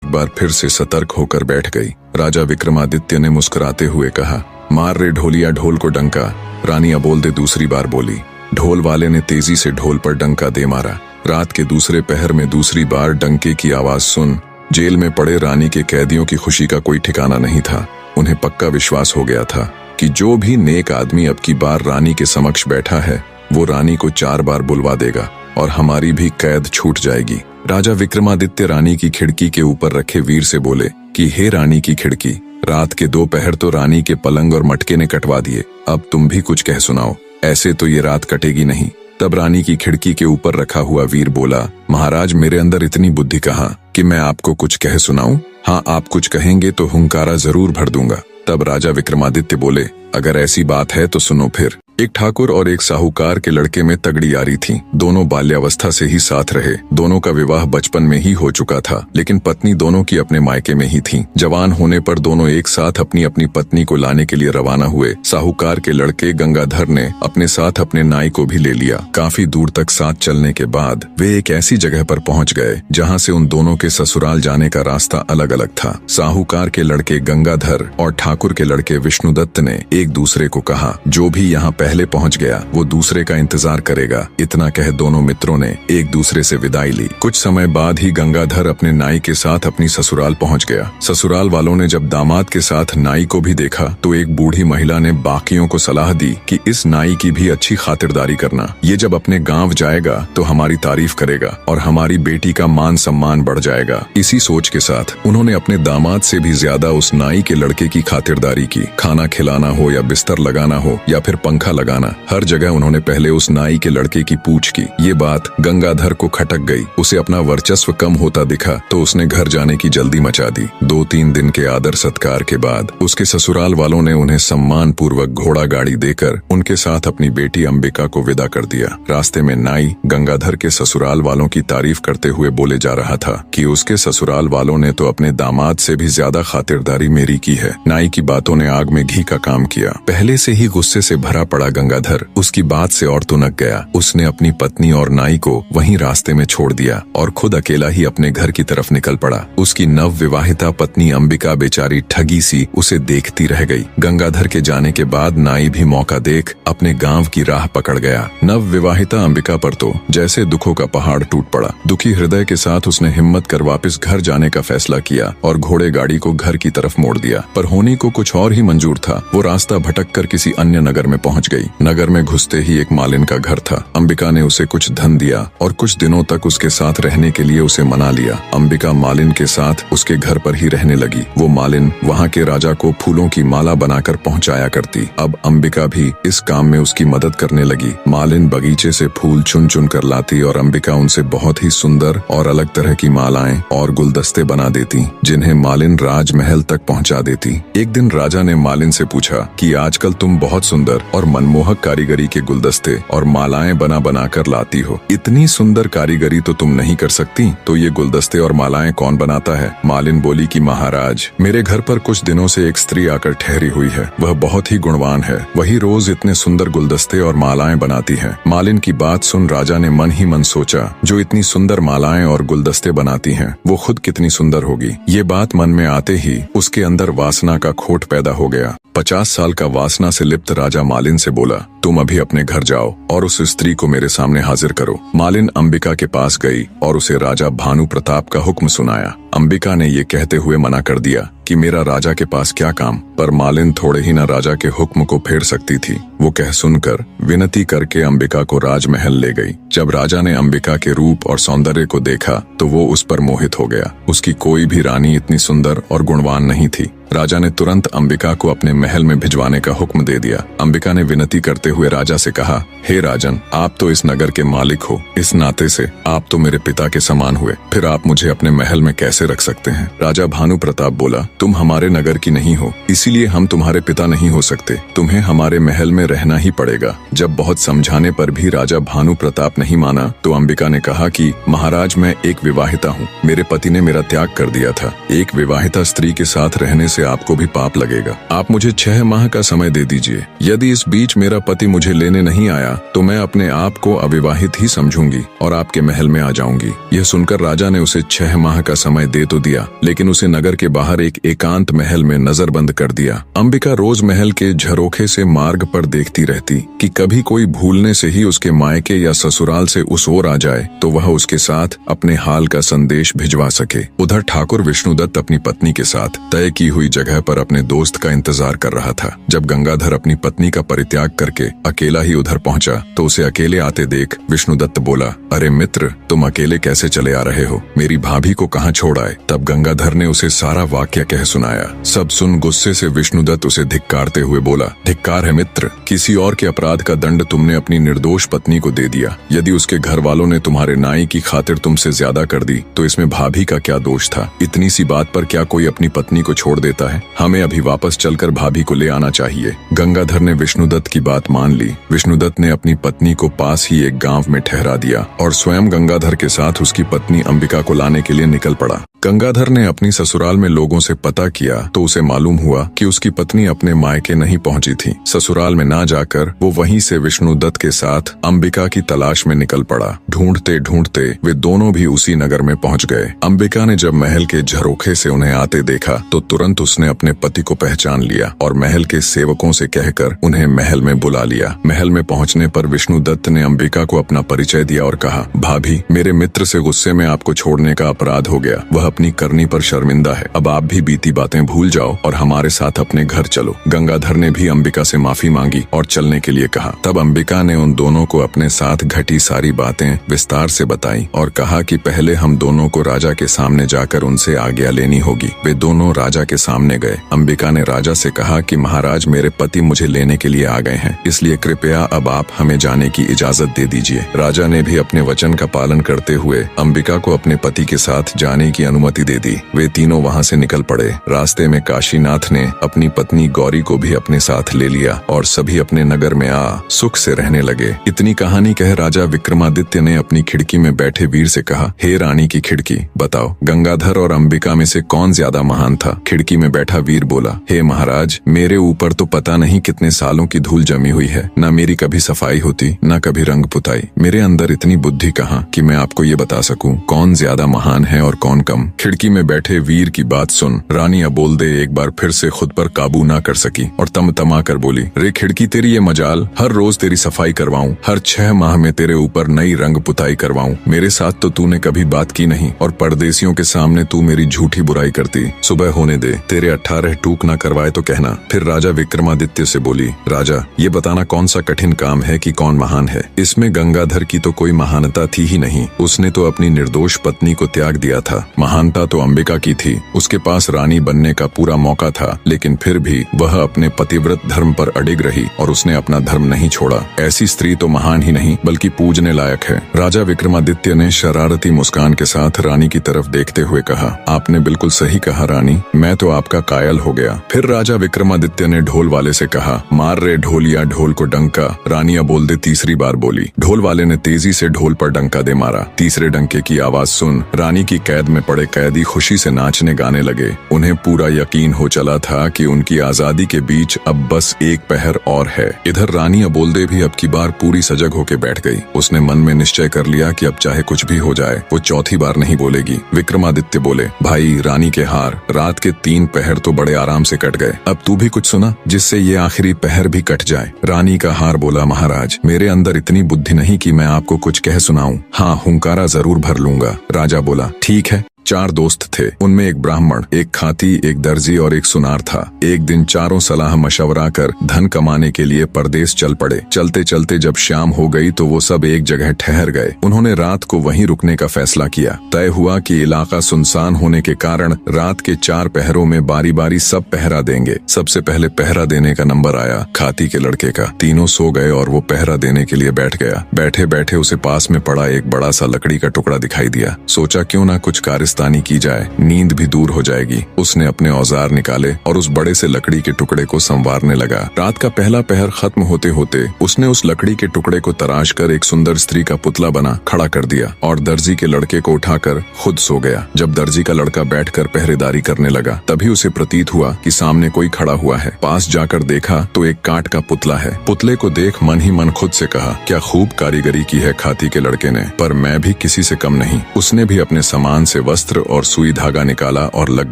बार फिर से सतर्क होकर बैठ गई। राजा विक्रमादित्य ने मुस्कुराते हुए कहा, मार रे ढोलिया ढोल को डंका। रानी अबोलदे दूसरी बार बोली। ढोल वाले ने तेजी से ढोल पर डंका दे मारा। रात के दूसरे पहर में दूसरी बार डंके की आवाज सुन जेल में पड़े रानी के कैदियों की खुशी का कोई ठिकाना नहीं था। उन्हें पक्का विश्वास हो गया था कि जो भी नेक आदमी अब की बार रानी के समक्ष बैठा है वो रानी को 4 बार बुलवा देगा और हमारी भी कैद छूट जाएगी। राजा विक्रमादित्य रानी की खिड़की के ऊपर रखे वीर से बोले कि हे रानी की खिड़की, रात के 2 पहर तो रानी के पलंग और मटके ने कटवा दिए, अब तुम भी कुछ कह सुनाओ, ऐसे तो ये रात कटेगी नहीं। तब रानी की खिड़की के ऊपर रखा हुआ वीर बोला, महाराज मेरे अंदर इतनी बुद्धि कहाँ कि मैं आपको कुछ कह सुनाऊं? हाँ, आप कुछ कहेंगे तो हुंकारा जरूर भर दूंगा। तब राजा विक्रमादित्य बोले, अगर ऐसी बात है तो सुनो फिर। एक ठाकुर और एक साहूकार के लड़के में तगड़ी यारी थी। दोनों बाल्यावस्था से ही साथ रहे। दोनों का विवाह बचपन में ही हो चुका था, लेकिन पत्नी दोनों की अपने मायके में ही थी। जवान होने पर दोनों एक साथ अपनी अपनी पत्नी को लाने के लिए रवाना हुए। साहूकार के लड़के गंगाधर ने अपने साथ अपने नाई को भी ले लिया। काफी दूर तक साथ चलने के बाद वे एक ऐसी जगह पर पहुंच गए जहां से उन दोनों के ससुराल जाने का रास्ता अलग अलग था। साहूकार के लड़के गंगाधर और ठाकुर के लड़के विष्णुदत्त ने एक दूसरे को कहा, जो भी यहाँ पहले पहुंच गया वो दूसरे का इंतजार करेगा। इतना कह दोनों मित्रों ने एक दूसरे से विदाई ली। कुछ समय बाद ही गंगाधर अपने नाई के साथ अपनी ससुराल पहुंच गया। ससुराल वालों ने जब दामाद के साथ नाई को भी देखा तो एक बूढ़ी महिला ने बाकियों को सलाह दी कि इस नाई की भी अच्छी खातिरदारी करना। ये जब अपने गांव जाएगा तो हमारी तारीफ करेगा और हमारी बेटी का मान सम्मान बढ़ जाएगा। इसी सोच के साथ उन्होंने अपने दामाद से भी ज्यादा उस नाई के लड़के की खातिरदारी की। खाना खिलाना हो या बिस्तर लगाना हो या फिर पंखा लगाना, हर जगह उन्होंने पहले उस नाई के लड़के की पूछ की। ये बात गंगाधर को खटक गई। उसे अपना वर्चस्व कम होता दिखा तो उसने घर जाने की जल्दी मचा दी। 2-3 दिन के आदर सत्कार के बाद उसके ससुराल वालों ने उन्हें सम्मान पूर्वक घोड़ा गाड़ी देकर उनके साथ अपनी बेटी अंबिका को विदा कर दिया। रास्ते में नाई गंगाधर के ससुराल वालों की तारीफ करते हुए बोले जा रहा था कि उसके ससुराल वालों ने तो अपने दामाद से भी ज्यादा खातिरदारी मेरी की है। नाई की बातों ने आग में घी का काम किया। पहले से ही गुस्से से भरा पड़ा गंगाधर उसकी बात से और तुनक गया। उसने अपनी पत्नी और नाई को वहीं रास्ते में छोड़ दिया और खुद अकेला ही अपने घर की तरफ निकल पड़ा। उसकी नव विवाहिता पत्नी अंबिका बेचारी ठगी सी उसे देखती रह गई। गंगाधर के जाने के बाद नाई भी मौका देख अपने गांव की राह पकड़ गया। नव विवाहिता अंबिका पर तो जैसे दुखों का पहाड़ टूट पड़ा। दुखी हृदय के साथ उसने हिम्मत कर वापस घर जाने का फैसला किया और घोड़े गाड़ी को घर की तरफ मोड़ दिया। पर होनी को कुछ और ही मंजूर था। वो रास्ता भटक कर किसी अन्य नगर में पहुंच गई। नगर में घुसते ही एक मालिन का घर था। अंबिका ने उसे कुछ धन दिया और कुछ दिनों तक उसके साथ रहने के लिए उसे मना लिया। अंबिका मालिन के साथ उसके घर पर ही रहने लगी। वो मालिन वहाँ के राजा को फूलों की माला बनाकर पहुँचाया करती। अब अंबिका भी इस काम में उसकी मदद करने लगी। मालिन बगीचे से फूल चुन चुन कर लाती और अंबिका उनसे बहुत ही सुंदर और अलग तरह की मालाएं और गुलदस्ते बना देती, जिन्हें मालिन राजमहल तक पहुँचा देती। एक दिन राजा ने मालिन से पूछा कि आजकल तुम बहुत सुंदर और मनमोहक कारीगरी के गुलदस्ते और मालाएं बना बना कर लाती हो। इतनी सुंदर कारीगरी तो तुम नहीं कर सकती, तो ये गुलदस्ते और मालाएं कौन बनाता है? मालिन बोली कि महाराज, मेरे घर पर कुछ दिनों से एक स्त्री आकर ठहरी हुई है। वह बहुत ही गुणवान है। वही रोज इतने सुंदर गुलदस्ते और मालाएं बनाती है। मालिन की बात सुन राजा ने मन ही मन सोचा, जो इतनी सुंदर मालाएं और गुलदस्ते बनाती है वो खुद कितनी सुंदर होगी। ये बात मन में आते ही उसके अंदर वासना का खोट पैदा हो गया। 50 साल का वासना से लिप्त राजा मालिन से बोला, तुम अभी अपने घर जाओ और उस स्त्री को मेरे सामने हाजिर करो। मालिन अंबिका के पास गई और उसे राजा भानु प्रताप का हुक्म सुनाया। अंबिका ने ये कहते हुए मना कर दिया कि मेरा राजा के पास क्या काम, पर मालिन थोड़े ही न राजा के हुक्म को फेर सकती थी। वो कह सुनकर विनती करके अंबिका को राजमहल ले गई। जब राजा ने अंबिका के रूप और सौंदर्य को देखा तो वो उस पर मोहित हो गया। उसकी कोई भी रानी इतनी सुंदर और गुणवान नहीं थी। राजा ने तुरंत अंबिका को अपने महल में भिजवाने का हुक्म दे दिया। अंबिका ने विनती करते हुए राजा से कहा, हे राजन, आप तो इस नगर के मालिक हो। इस नाते से आप तो मेरे पिता के समान हुए, फिर आप मुझे अपने महल में कैसे रख सकते हैं? राजा भानु प्रताप बोला, तुम हमारे नगर की नहीं हो, इसीलिए हम तुम्हारे पिता नहीं हो सकते। तुम्हें हमारे महल में रहना ही पड़ेगा। जब बहुत समझाने पर भी राजा भानु प्रताप नहीं माना तो अंबिका ने कहा कि महाराज, मैं एक विवाहिता हूँ। मेरे पति ने मेरा त्याग कर दिया था। एक विवाहिता स्त्री के साथ रहने से से आपको भी पाप लगेगा। आप मुझे 6 माह का समय दे दीजिए। यदि इस बीच मेरा पति मुझे लेने नहीं आया तो मैं अपने आप को अविवाहित ही समझूंगी और आपके महल में आ जाऊंगी। यह सुनकर राजा ने उसे 6 माह का समय दे तो दिया, लेकिन उसे नगर के बाहर एक एकांत महल में नजरबंद कर दिया। अंबिका रोज महल के झरोखे से मार्ग पर देखती रहती कि कभी कोई भूलने से ही उसके मायके या ससुराल से उस ओर आ जाए तो वह उसके साथ अपने हाल का संदेश भिजवा सके। उधर ठाकुर विष्णुदत्त अपनी पत्नी के साथ तय की हुई जगह पर अपने दोस्त का इंतजार कर रहा था। जब गंगाधर अपनी पत्नी का परित्याग करके अकेला ही उधर पहुंचा तो उसे अकेले आते देख विष्णुदत्त बोला, अरे मित्र, तुम अकेले कैसे चले आ रहे हो? मेरी भाभी को कहाँ छोड़ आए? तब गंगाधर ने उसे सारा वाक्य कह सुनाया। सब सुन गुस्से से विष्णुदत्त उसे धिक्कारते हुए बोला, धिक्कार है मित्र, किसी और के अपराध का दंड तुमने अपनी निर्दोष पत्नी को दे दिया। यदि उसके घर वालों ने तुम्हारे नाई की खातिर तुमसे ज्यादा कर दी तो इसमें भाभी का क्या दोष था? इतनी सी बात पर क्या कोई अपनी पत्नी को छोड़ देता है? हमें अभी वापस चलकर भाभी को ले आना चाहिए। गंगाधर ने विष्णुदत्त की बात मान ली। विष्णुदत्त ने अपनी पत्नी को पास ही एक गांव में ठहरा दिया और स्वयं गंगाधर के साथ उसकी पत्नी अंबिका को लाने के लिए निकल पड़ा। गंगाधर ने अपनी ससुराल में लोगों से पता किया तो उसे मालूम हुआ कि उसकी पत्नी अपने मायके नहीं पहुंची थी। ससुराल में ना जाकर वो वहीं से विष्णुदत्त के साथ अंबिका की तलाश में निकल पड़ा। ढूंढते ढूंढते वे दोनों भी उसी नगर में पहुंच गए। अंबिका ने जब महल के झरोखे से उन्हें आते देखा तो तुरंत उसने अपने पति को पहचान लिया और महल के सेवकों से कहकर उन्हें महल में बुला लिया। महल में पहुंचने पर विष्णुदत्त ने अंबिका को अपना परिचय दिया और कहा, भाभी, मेरे मित्र से गुस्से में आपको छोड़ने का अपराध हो गया। वह अपनी करनी पर शर्मिंदा है। अब आप भी बीती बातें भूल जाओ और हमारे साथ अपने घर चलो। गंगाधर ने भी अंबिका से माफी मांगी और चलने के लिए कहा। तब अंबिका ने उन दोनों को अपने साथ घटी सारी बातें विस्तार से बताई और कहा कि पहले हम दोनों को राजा के सामने जाकर उनसे आज्ञा लेनी होगी। वे दोनों राजा के सामने गए। अंबिका ने राजा से कहा कि महाराज, मेरे पति मुझे लेने के लिए आ गए हैं, इसलिए कृपया अब आप हमें जाने की इजाजत दे दीजिए। राजा ने भी अपने वचन का पालन करते हुए अंबिका को अपने पति के साथ जाने की अनुमति दे दी। वे तीनों वहां से निकल पड़े। रास्ते में काशीनाथ ने अपनी पत्नी गौरी को भी अपने साथ ले लिया और सभी अपने नगर में आ सुख से रहने लगे। इतनी कहानी कह राजा विक्रमादित्य ने अपनी खिड़की में बैठे वीर से कहा, हे रानी की खिड़की, बताओ गंगाधर और अंबिका में से कौन ज्यादा महान था? खिड़की में बैठा वीर बोला, हे महाराज, मेरे ऊपर तो पता नहीं कितने सालों की धूल जमी हुई है। न मेरी कभी सफाई होती, न कभी रंग पुताई। मेरे अंदर इतनी बुद्धि कहाँ कि मैं आपको ये बता सकूं कौन ज्यादा महान है और कौन कम। खिड़की में बैठे वीर की बात सुन रानी अबोलदे एक बार फिर से खुद पर काबू ना कर सकी और तमा कर बोली, रे खिड़की, तेरी ये मजाल, हर रोज तेरी सफाई करवाऊं, हर 6 माह में तेरे ऊपर नई रंग पुताई करवाऊं। मेरे साथ तो तूने कभी बात की नहीं और परदेसियों के सामने तू मेरी झूठी बुराई करती। सुबह होने दे, तेरे 18 टूक ना करवाए तो कहना। फिर राजा विक्रमादित्य से बोली, राजा, ये बताना कौन सा कठिन काम है कि कौन महान है? इसमें गंगाधर की तो कोई महानता थी ही नहीं। उसने तो अपनी निर्दोष पत्नी को त्याग दिया था। महानता तो अंबिका की थी। उसके पास रानी बनने का पूरा मौका था, लेकिन फिर भी वह अपने पतिव्रत धर्म पर अडिग रही और उसने अपना धर्म नहीं छोड़ा। ऐसी स्त्री तो महान ही नहीं बल्कि पूजने लायक है। राजा विक्रमादित्य ने शरारती मुस्कान के साथ रानी की तरफ देखते हुए कहा, आपने बिल्कुल सही कहा रानी, मैं तो आपका कायल हो गया। फिर राजा विक्रमादित्य ने ढोल वाले से कहा, मार रे ढोलिया ढोल को डंका। रानी अबोलदे तीसरी बार बोली। ढोल वाले ने तेजी से ढोल पर डंका दे मारा। तीसरे डंके की आवाज सुन रानी की कैद में पड़े कैदी खुशी से नाचने गाने लगे। उन्हें पूरा यकीन हो चला था कि उनकी आजादी के बीच अब बस एक पहर और है। इधर रानी अबोलदे भी अब की बार पूरी सजग होके बैठ गई। उसने मन में निश्चय कर लिया कि अब चाहे कुछ भी हो जाए वो चौथी बार नहीं बोलेगी। विक्रमादित्य बोले, भाई, रानी के हार, रात के 3 पहर तो बड़े आराम से कट गए, अब तू भी कुछ सुना जिससे ये आखिरी पहर भी कट जाए। रानी का हार बोला, महाराज, मेरे अंदर इतनी बुद्धि नहीं कि मैं आपको कुछ कह सुनाऊं। हाँ, हुंकारा जरूर भर लूंगा। राजा बोला, ठीक है। 4 दोस्त थे। उनमें एक ब्राह्मण, एक खाती, एक दर्जी और एक सुनार था। एक दिन चारों सलाह मशवरा कर धन कमाने के लिए परदेश चल पड़े। चलते चलते जब शाम हो गई तो वो सब एक जगह ठहर गए। उन्होंने रात को वहीं रुकने का फैसला किया। तय हुआ कि इलाका सुनसान होने के कारण रात के 4 पहरों में बारी बारी सब पहरा देंगे। सबसे पहले पहरा देने का नंबर आया खाती के लड़के का। तीनों सो गए और वो पहरा देने के लिए बैठ गया। बैठे बैठे उसे पास में पड़ा एक बड़ा सा लकड़ी का टुकड़ा दिखाई दिया। सोचा क्यों ना कुछ कार्य काबिस्तानी की जाए, नींद भी दूर हो जाएगी। उसने अपने औजार निकाले और उस बड़े से लकड़ी के टुकड़े को संवारने लगा। रात का पहला पहर खत्म होते होते उसने उस लकड़ी के टुकड़े को तराश कर एक सुंदर स्त्री का पुतला बना खड़ा कर दिया और दर्जी के लड़के को उठाकर खुद सो गया। जब दर्जी का लड़का बैठकर पहरेदारी करने लगा तभी उसे प्रतीत हुआ कि सामने कोई खड़ा हुआ है। पास जाकर देखा तो एक काठ का पुतला है। पुतले को देख मन ही मन खुद से कहा, क्या खूब कारीगरी की है खाती के लड़के ने, पर मैं भी किसी से कम नहीं। उसने भी अपने सामान से वस्त्र और सुई धागा निकाला और लग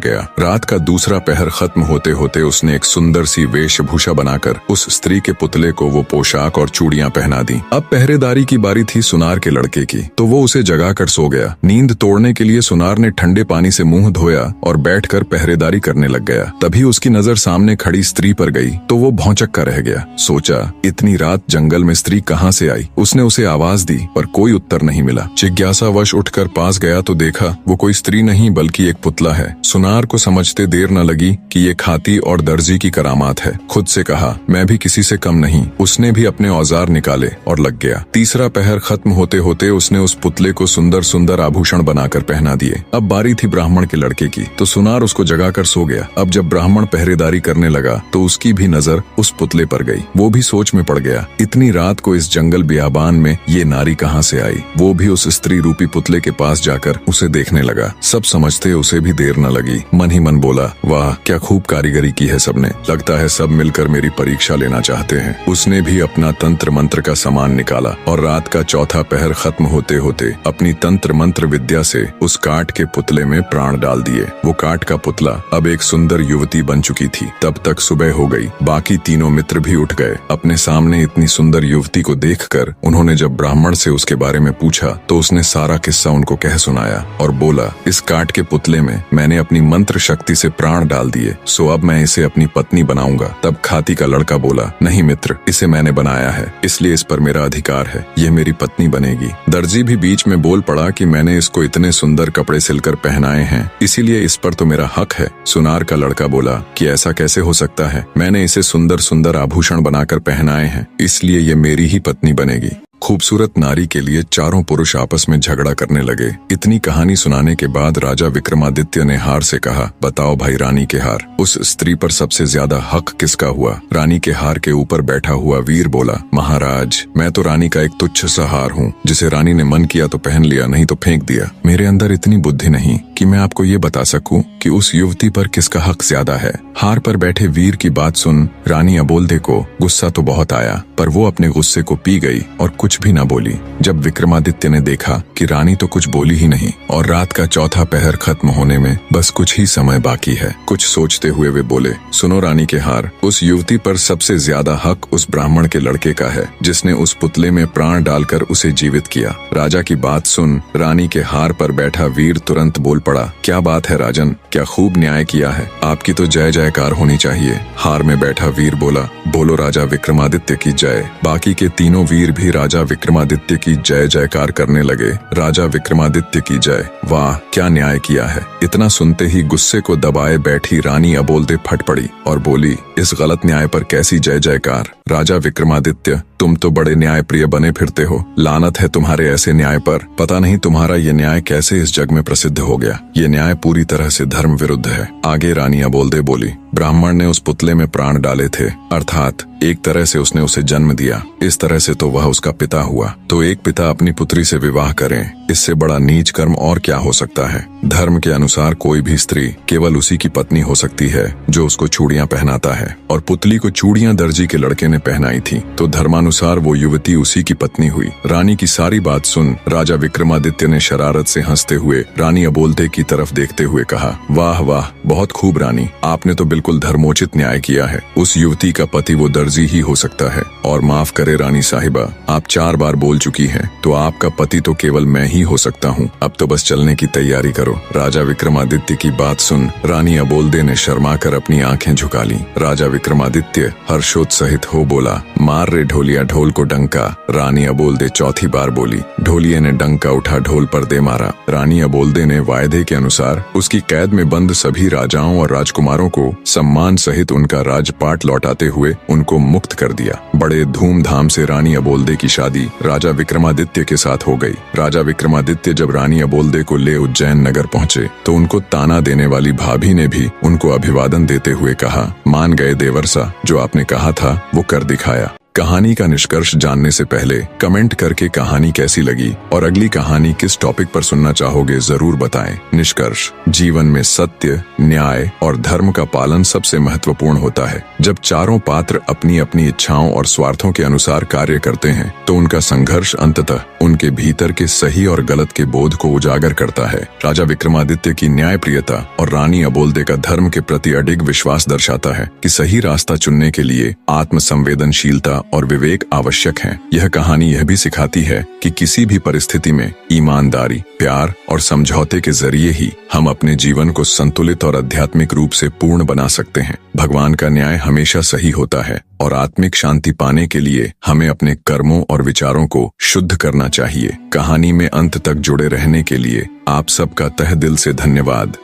गया। रात का दूसरा पहर खत्म होते होते उसने एक सुंदर सी वेशभूषा बनाकर उस स्त्री के पुतले को वो पोशाक और चूड़ियां पहना दी। अब पहरेदारी की बारी थी सुनार के लड़के की, तो वो उसे जगाकर सो गया। नींद तोड़ने के लिए सुनार ने ठंडे पानी से मुंह धोया और बैठकर पहरेदारी करने लग गया। तभी उसकी नजर सामने खड़ी स्त्री पर गई तो वो भौंचक्का रह गया। सोचा, इतनी रात जंगल में स्त्री कहाँ से आई। उसने उसे आवाज दी पर कोई उत्तर नहीं मिला। जिज्ञासावश उठकर पास गया तो देखा वो कोई स्त्री नहीं बल्कि एक पुतला है। सुनार को समझते देर न लगी कि ये खाती और दर्जी की करामात है। खुद से कहा, मैं भी किसी से कम नहीं। उसने भी अपने औजार निकाले और लग गया। तीसरा पहर खत्म होते होते उसने उस पुतले को सुंदर सुंदर आभूषण बनाकर पहना दिए। अब बारी थी ब्राह्मण के लड़के की, तो सुनार उसको जगाकर सो गया। अब जब ब्राह्मण पहरेदारी करने लगा तो उसकी भी नजर उस पुतले पर गई। वो भी सोच में पड़ गया, इतनी रात को इस जंगल बियाबान में ये नारी कहाँ से आई। वो भी उस स्त्री रूपी पुतले के पास जाकर उसे देखने लगा। सब समझते उसे भी देर न लगी। मन ही मन बोला, वाह क्या खूब कारीगरी की है सबने, लगता है सब मिलकर मेरी परीक्षा लेना चाहते हैं। उसने भी अपना तंत्र मंत्र का सामान निकाला और रात का चौथा पहर खत्म होते होते अपनी तंत्र मंत्र विद्या से उस काठ के पुतले में प्राण डाल दिए। वो काठ का पुतला अब एक सुंदर युवती बन चुकी थी। तब तक सुबह हो गई। बाकी तीनों मित्र भी उठ गए। अपने सामने इतनी सुंदर युवती को देखकर उन्होंने जब ब्राह्मण से उसके बारे में पूछा तो उसने सारा किस्सा उनको कह सुनाया और बोला, इस काठ के पुतले में मैंने अपनी मंत्र शक्ति से प्राण डाल दिए, सो अब मैं इसे अपनी पत्नी बनाऊंगा। तब खाती का लड़का बोला, नहीं मित्र, इसे मैंने बनाया है, इसलिए इस पर मेरा अधिकार है, ये मेरी पत्नी बनेगी। दर्जी भी बीच में बोल पड़ा कि मैंने इसको इतने सुंदर कपड़े सिलकर पहनाए हैं, इसीलिए इस पर तो मेरा हक है। सुनार का लड़का बोला कि ऐसा कैसे हो सकता है, मैंने इसे सुंदर सुंदर आभूषण बनाकर पहनाए हैं, इसलिए ये मेरी ही पत्नी बनेगी। खूबसूरत नारी के लिए चारों पुरुष आपस में झगड़ा करने लगे। इतनी कहानी सुनाने के बाद राजा विक्रमादित्य ने हार से कहा, बताओ भाई रानी के हार, उस स्त्री पर सबसे ज्यादा हक किसका हुआ। रानी के हार के ऊपर बैठा हुआ वीर बोला, महाराज मैं तो रानी का एक तुच्छ सा हार हूँ, जिसे रानी ने मन किया तो पहन लिया, नहीं तो फेंक दिया। मेरे अंदर इतनी बुद्धि नहीं कि मैं आपको ये बता सकूं कि उस युवती पर किसका हक ज्यादा है। हार पर बैठे वीर की बात सुन रानी अबोल्दे को गुस्सा तो बहुत आया, पर वो अपने गुस्से को पी गई और कुछ भी न बोली। जब विक्रमादित्य ने देखा कि रानी तो कुछ बोली ही नहीं और रात का चौथा पहर खत्म होने में बस कुछ ही समय बाकी है, कुछ सोचते हुए वे बोले, सुनो रानी के हार, उस युवती पर सबसे ज्यादा हक उस ब्राह्मण के लड़के का है, जिसने उस पुतले में प्राण डालकर उसे जीवित किया। राजा की बात सुन रानी के हार पर बैठा वीर तुरंत बोल पड़ा, क्या बात है राजन, क्या खूब न्याय किया है, आपकी तो जय जयकार होनी चाहिए। हार में बैठा वीर बोला, बोलो राजा विक्रमादित्य की जय। बाकी के तीनों वीर भी राजा विक्रमादित्य की जय जयकार करने लगे। राजा विक्रमादित्य की जय, वाह क्या न्याय किया है। इतना सुनते ही गुस्से को दबाए बैठी रानी अबोल्दे फट पड़ी और बोली, इस गलत न्याय पर कैसी जय जयकार। राजा विक्रमादित्य तुम तो बड़े न्याय प्रिय बने फिरते हो, लानत है तुम्हारे ऐसे न्याय पर। पता नहीं तुम्हारा ये न्याय कैसे इस जग में प्रसिद्ध हो गया। ये न्याय पूरी तरह से धर्म विरुद्ध है। आगे रानी अबोल्दे बोली, ब्राह्मण ने उस पुतले में प्राण डाले थे, अर्थात एक तरह से उसने उसे जन्म दिया, इस तरह से तो वह उसका पिता हुआ। तो एक पिता अपनी पुत्री से विवाह करें, इससे बड़ा नीच कर्म और क्या हो सकता है। धर्म के अनुसार कोई भी स्त्री केवल उसी की पत्नी हो सकती है जो उसको चूड़ियां पहनाता है, और पुतली को चूड़ियां दर्जी के लड़के ने पहनाई थी, तो धर्मानुसार वो युवती उसी की पत्नी हुई। रानी की सारी बात सुन राजा विक्रमादित्य ने शरारत से हंसते हुए रानी अबोल्दे की तरफ देखते हुए कहा, वाह वाह बहुत खूब रानी, आपने तो बिल्कुल धर्मोचित न्याय किया है। उस युवती का पति वो दर्जी ही हो सकता है, और माफ करे रानी साहिबा, आप 4 बार बोल चुकी हैं, तो आपका पति तो केवल मैं ही हो सकता हूँ। अब तो बस चलने की तैयारी करो। राजा विक्रमादित्य की बात सुन रानी अबोल्दे ने शर्मा कर अपनी आंखें झुका ली। राजा विक्रमादित्य हर्षोत्साहित हो बोला, मार रे ढोलिया ढोल को डंका। रानी अबोल्दे चौथी बार बोली। ढोलिये ने डंका उठा ढोल पर दे मारा। रानी अबोल्दे ने वायदे के अनुसार उसकी कैद में बंद सभी राजाओं और राजकुमारों को सम्मान सहित उनका राजपाट लौटाते हुए उनको मुक्त कर दिया। बड़े धूमधाम से रानी अबोल्दे की शादी राजा विक्रमादित्य के साथ हो गई। राजा विक्रमादित्य जब रानी अबोल्दे को ले उज्जैन नगर पहुंचे तो उनको ताना देने वाली भाभी ने भी उनको अभिवादन देते हुए कहा, मान गए देवर्षा, जो आपने कहा था वो कर दिखाया। कहानी का निष्कर्ष जानने से पहले कमेंट करके कहानी कैसी लगी और अगली कहानी किस टॉपिक पर सुनना चाहोगे जरूर बताएं। निष्कर्ष, जीवन में सत्य, न्याय और धर्म का पालन सबसे महत्वपूर्ण होता है। जब चारों पात्र अपनी अपनी इच्छाओं और स्वार्थों के अनुसार कार्य करते हैं तो उनका संघर्ष अंततः उनके भीतर के सही और गलत के बोध को उजागर करता है। राजा विक्रमादित्य की न्यायप्रियता और रानी अबोल्दे का धर्म के प्रति अडिग विश्वास दर्शाता है कि सही रास्ता चुनने के लिए आत्मसंवेदनशीलता और विवेक आवश्यक है। यह कहानी यह भी सिखाती है कि किसी भी परिस्थिति में ईमानदारी, प्यार और समझौते के जरिए ही हम अपने जीवन को संतुलित और आध्यात्मिक रूप से पूर्ण बना सकते हैं। भगवान का न्याय हमेशा सही होता है और आत्मिक शांति पाने के लिए हमें अपने कर्मों और विचारों को शुद्ध करना चाहिए। कहानी में अंत तक जुड़े रहने के लिए आप सबका तहे दिल से धन्यवाद।